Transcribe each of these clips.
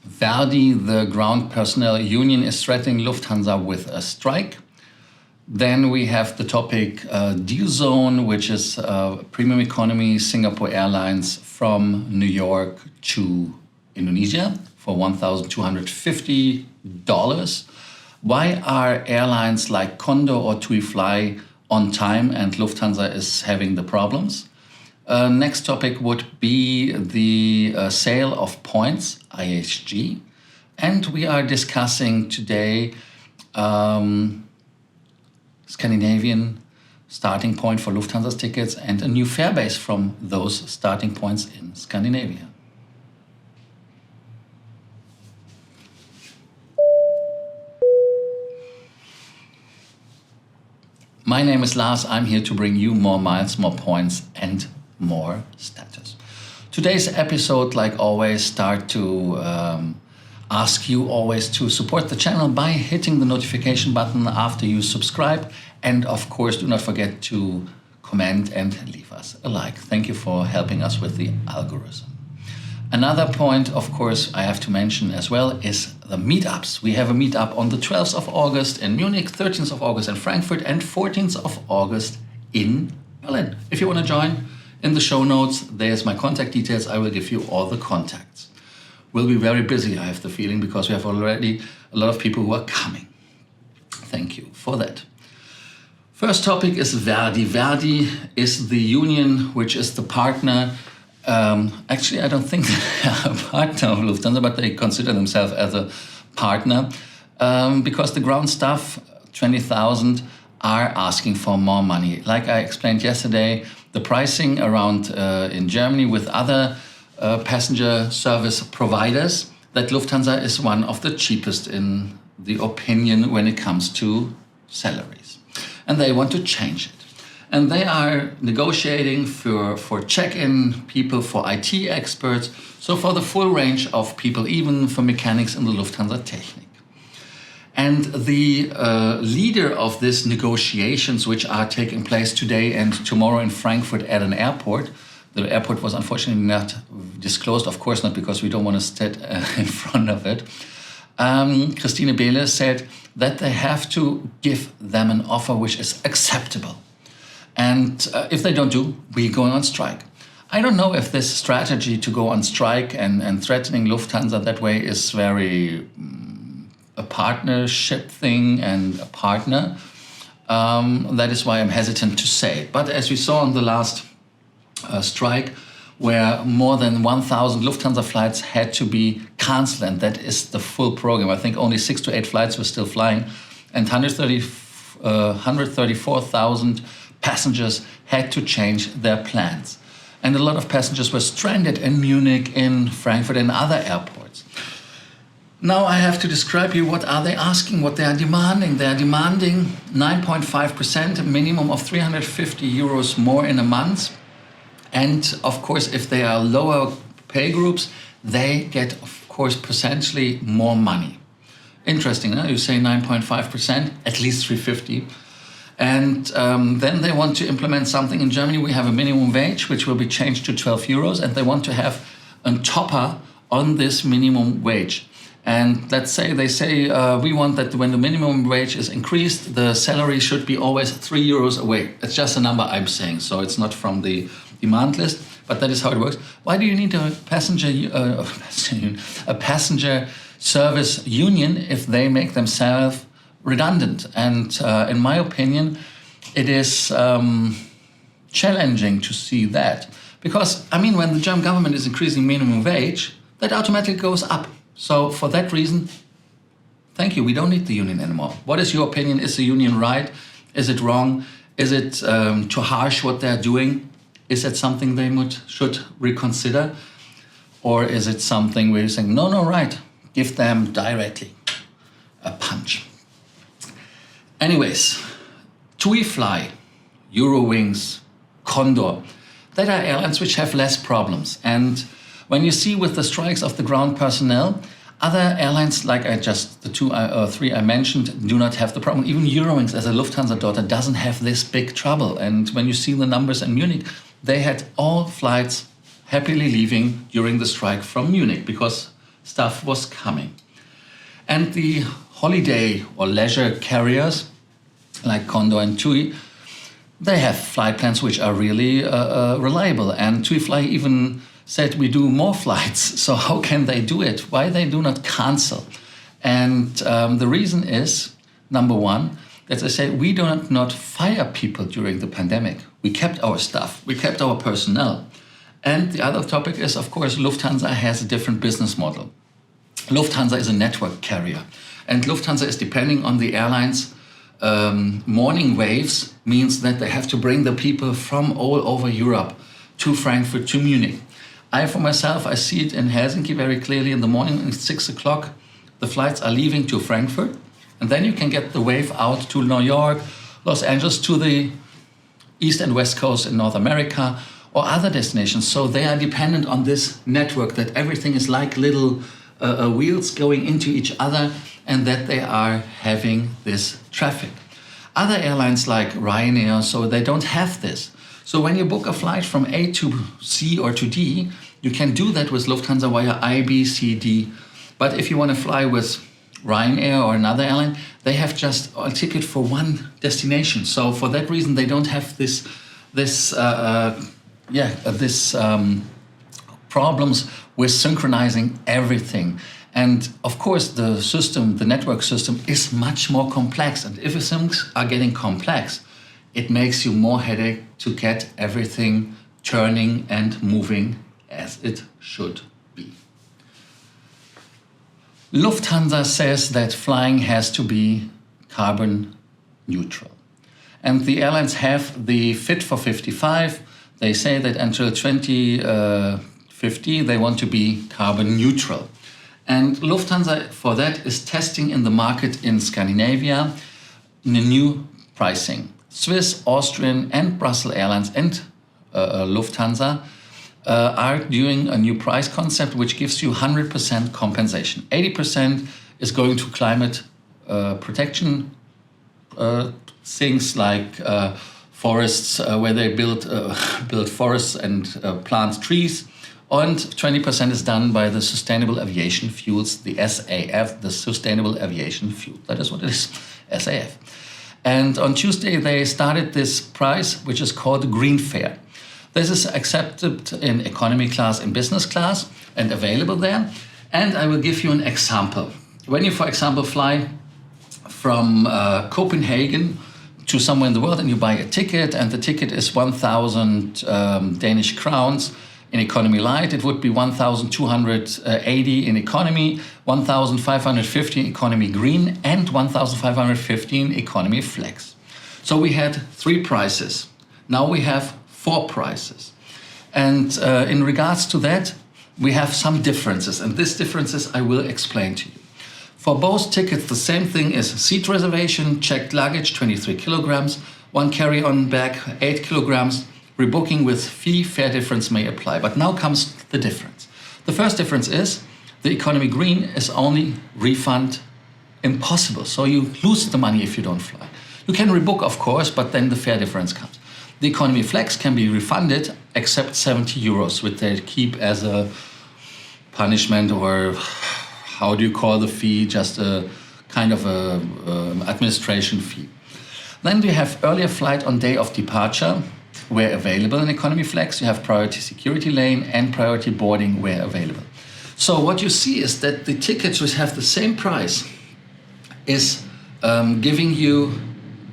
Verdi, the ground personnel union, is threatening Lufthansa with a strike. Then we have the topic deal zone, which is premium economy Singapore Airlines from New York to Indonesia for $1,250. Why are airlines like Condor or TuiFly on time and Lufthansa is having the problems? Next topic would be the sale of points, IHG. And we are discussing today Scandinavian starting point for Lufthansa's tickets and a new fare base from those starting points in Scandinavia. My name is Lars. I'm here to bring you more miles, more points, and more status. Today's episode, like always, start to ask you always to support the channel by hitting the notification button after you subscribe. And of course, do not forget to comment and leave us a like. Thank you for helping us with the algorithm. Another point, of course, I have to mention as well is the meetups. We have a meetup on the 12th of August in Munich, 13th of August in Frankfurt, and 14th of August in Berlin. If you want to join, in the show notes, there's my contact details. I will give you all the contacts. We'll be very busy, I have the feeling, because we have already a lot of people who are coming. Thank you for that. First topic is Verdi. Verdi is the union which is the partner. Actually, I don't think they are a partner of Lufthansa, but they consider themselves as a partner because the ground staff, 20,000, are asking for more money. Like I explained yesterday, the pricing around in Germany with other passenger service providers, that Lufthansa is one of the cheapest in the opinion when it comes to salaries. And they want to change it. And they are negotiating for check-in people, for IT experts, so for the full range of people, even for mechanics in the Lufthansa Technik. And the leader of these negotiations, which are taking place today and tomorrow in Frankfurt at an airport, the airport was unfortunately not disclosed, of course not, because we don't want to sit in front of it. Christine Behle said that they have to give them an offer which is acceptable. And if they don't do, we're going on strike. I don't know if this strategy to go on strike and threatening Lufthansa that way is very a partnership thing and a partner. That is why I'm hesitant to say it. But as we saw on the last strike, where more than 1,000 Lufthansa flights had to be cancelled, and that is the full program. I think only 6 to 8 flights were still flying, and 134,000 passengers had to change their plans. And a lot of passengers were stranded in Munich, in Frankfurt, and other airports. Now I have to describe you what are they asking, what they are demanding. They are demanding 9.5%, a minimum of 350 euros more in a month. And of course, if they are lower pay groups, they get, of course, potentially more money. Interesting, huh? You say 9.5%, at least 350. And then they want to implement something in Germany. We have a minimum wage, which will be changed to 12 euros, and they want to have a topper on this minimum wage. And let's say they say we want that when the minimum wage is increased, the salary should be always 3 euros away. It's just a number I'm saying, so it's not from the demand list, but that is how it works. Why do you need a passenger service union if they make themselves redundant? And in my opinion, it is challenging to see that. Because, I mean, when the German government is increasing minimum wage, that automatically goes up. So for that reason, thank you, we don't need the union anymore. What is your opinion? Is the union right? Is it wrong? Is it too harsh what they're doing? Is it something they should reconsider? Or is it something where you're saying, no, right, give them directly a punch? Anyways, TuiFly, Eurowings, Condor, that are airlines which have less problems. And when you see with the strikes of the ground personnel, other airlines, like the two or three I mentioned, do not have the problem. Even Eurowings, as a Lufthansa daughter, doesn't have this big trouble. And when you see the numbers in Munich, they had all flights happily leaving during the strike from Munich because stuff was coming. And the holiday or leisure carriers like Condor and TUI, they have flight plans which are really reliable. And TuiFly even said we do more flights. So how can they do it? Why they do not cancel? And the reason is, number one, as I say, we do not fire people during the pandemic. We kept our staff, we kept our personnel. And the other topic is, of course, Lufthansa has a different business model. Lufthansa is a network carrier. And Lufthansa is depending on the airlines. Morning waves means that they have to bring the people from all over Europe to Frankfurt, to Munich. For myself, I see it in Helsinki very clearly. In the morning at 6 o'clock, the flights are leaving to Frankfurt. And then you can get the wave out to New York, Los Angeles, to the East and West Coast in North America or other destinations. So they are dependent on this network, that everything is like little wheels going into each other, and that they are having this traffic. Other airlines like Ryanair, so they don't have this. So when you book a flight from A to C or to D, you can do that with Lufthansa via I, B, C, D. But if you want to fly with Ryanair or another airline, they have just a ticket for one destination. So for that reason, they don't have this problems with synchronizing everything. And of course, the system, the network system, is much more complex. And if things are getting complex, it makes you more headache to get everything turning and moving as it should be. Lufthansa says that flying has to be carbon neutral. And the airlines have the Fit for 55. They say that until 2050, they want to be carbon neutral. And Lufthansa, for that, is testing in the market in Scandinavia in a new pricing. Swiss, Austrian, and Brussels Airlines and Lufthansa are doing a new price concept which gives you 100% compensation. 80% is going to climate protection things like forests where they build forests and plant trees. And 20% is done by the sustainable aviation fuels, the SAF, the sustainable aviation fuel. That is what it is, SAF. And on Tuesday, they started this price, which is called the Green Fare. This is accepted in economy class and business class and available there. And I will give you an example. When you, for example, fly from Copenhagen to somewhere in the world and you buy a ticket, and the ticket is 1,000 Danish crowns, in economy light, it would be 1,280 in economy, 1,550 in economy green, and 1,550 in economy flex. So we had 3 prices. Now we have 4 prices. And in regards to that, we have some differences. And these differences I will explain to you. For both tickets, the same thing is seat reservation, checked luggage, 23 kilograms, 1 carry-on bag, 8 kilograms, rebooking with fee, fare difference may apply. But now comes the difference. The first difference is the economy green is only refund impossible. So you lose the money if you don't fly. You can rebook, of course, but then the fare difference comes. The economy flex can be refunded except 70 euros, which they keep as a punishment, or how do you call the fee? Just a kind of a administration fee. Then you have earlier flight on day of departure, where available in economy flex. You have priority security lane and priority boarding where available. So what you see is that the tickets which have the same price is giving you,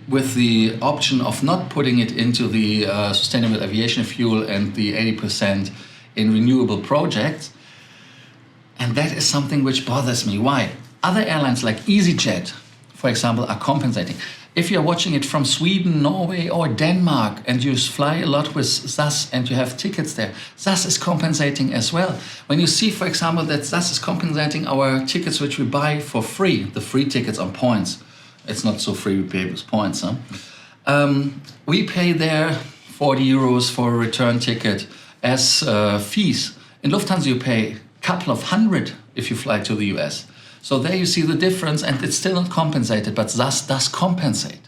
with the option of not putting it into the sustainable aviation fuel and the 80% in renewable projects. And that is something which bothers me. Why? Other airlines like EasyJet, for example, are compensating. If you're watching it from Sweden, Norway, or Denmark, and you fly a lot with SAS and you have tickets there, SAS is compensating as well. When you see, for example, that SAS is compensating our tickets which we buy for free, the free tickets on points. It's not so free, we pay with points. We pay there 40 euros for a return ticket as fees. In Lufthansa, you pay a couple of hundred if you fly to the US. So there you see the difference, and it's still not compensated, but SAS does compensate.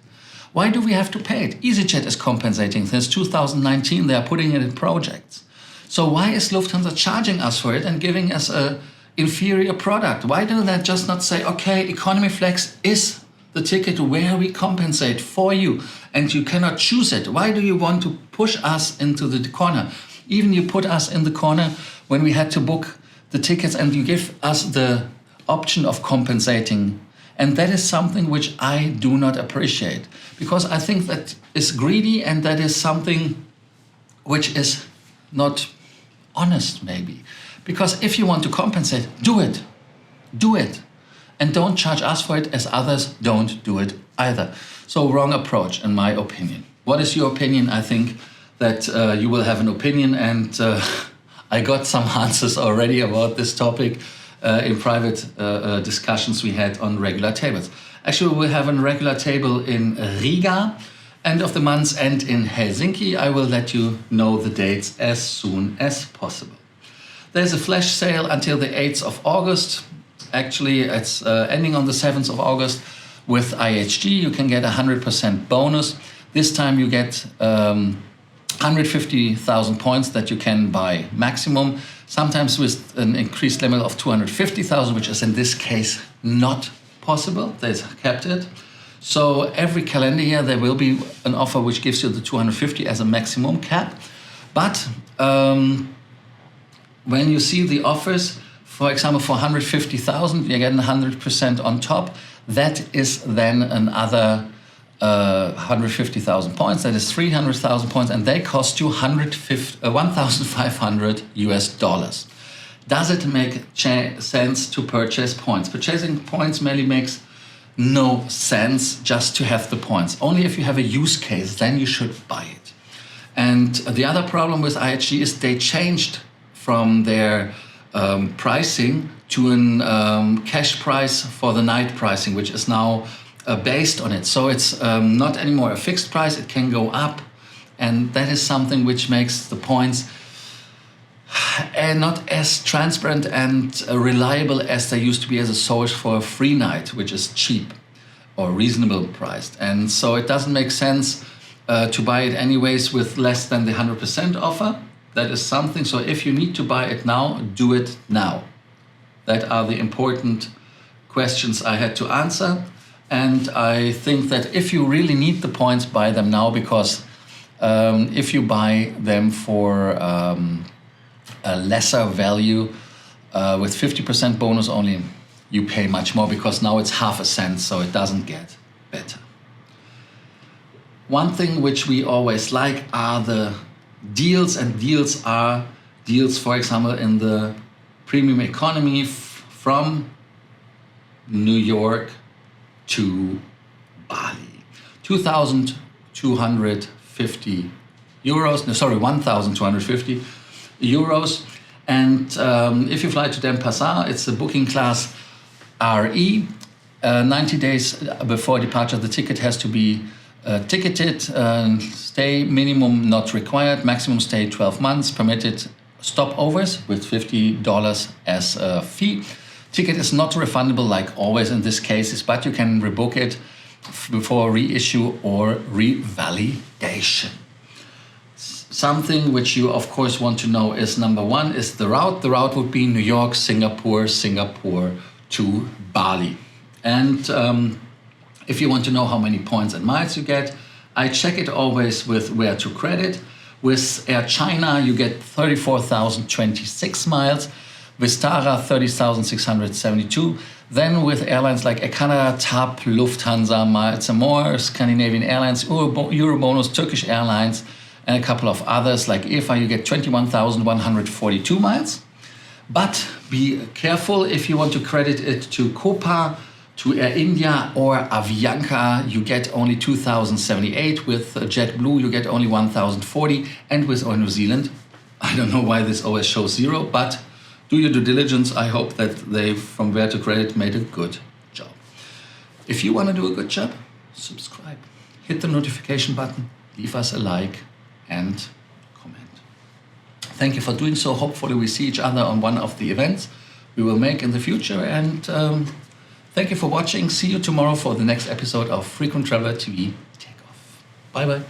Why do we have to pay it? EasyJet is compensating. Since 2019, they are putting it in projects. So why is Lufthansa charging us for it and giving us a inferior product? Why do they just not say, okay, economy flex is the ticket where we compensate for you and you cannot choose it? Why do you want to push us into the corner? Even you put us in the corner when we had to book the tickets and you give us the option of compensating. And that is something which I do not appreciate, because I think that is greedy and that is something which is not honest, maybe. Because if you want to compensate, do it. Do it. And don't charge us for it as others don't do it either. So wrong approach, in my opinion. What is your opinion? I think that you will have an opinion, and I got some answers already about this topic in private discussions we had on regular tables. Actually, we'll have a regular table in Riga, end of the month, and in Helsinki. I will let you know the dates as soon as possible. There's a flash sale until the 8th of August. Actually, it's ending on the 7th of August with IHG. You can get 100% bonus. This time you get 150,000 points that you can buy maximum, sometimes with an increased limit of 250,000, which is in this case not possible. They've kept it. So every calendar year there will be an offer which gives you the 250 as a maximum cap. But when you see the offers, for example, for 150,000, you're getting 100% on top. That is then another 150,000 points. That is 300,000 points, and they cost you 1,500 US dollars. Does it make sense to purchase points? Purchasing points mainly makes no sense just to have the points. Only if you have a use case, then you should buy it. And the other problem with IHG is they changed from their pricing to an cash price for the night pricing, which is now based on it. So it's not anymore a fixed price, it can go up. And that is something which makes the points not as transparent and reliable as they used to be as a source for a free night, which is cheap or reasonable priced. And so it doesn't make sense to buy it anyways with less than the 100% offer. That is something. So if you need to buy it now, do it now. That are the important questions I had to answer. And I think that if you really need the points, buy them now, because if you buy them for a lesser value with 50% bonus only, you pay much more, because now it's half a cent, so it doesn't get better. One thing which we always like are the deals, and deals are deals, for example, in the premium economy from New York to Bali. 1,250 euros. And if you fly to Denpasar, it's a booking class RE. 90 days before departure, the ticket has to be ticketed. Stay minimum not required. Maximum stay 12 months. Permitted stopovers with $50 as a fee. Ticket is not refundable like always in these cases, but you can rebook it before reissue or revalidation. Something which you of course want to know is, number one, is the route. The route would be New York, Singapore to Bali. And if you want to know how many points and miles you get, I check it always with where to credit. With Air China, you get 34,026 miles. Vistara, 30,672. Then with airlines like Air Canada, TAP, Lufthansa, Miles & More, Scandinavian Airlines, Eurobonus, Turkish Airlines, and a couple of others like EFA, you get 21,142 miles. But be careful if you want to credit it to Copa, to Air India or Avianca, you get only 2,078. With JetBlue, you get only 1,040. And with Air New Zealand, I don't know why this always shows zero, but do your due diligence. I hope that they, from where to credit, made a good job. If you want to do a good job, subscribe. Hit the notification button, leave us a like and comment. Thank you for doing so. Hopefully we see each other on one of the events we will make in the future. And thank you for watching. See you tomorrow for the next episode of Frequent Traveler TV Takeoff. Bye-bye.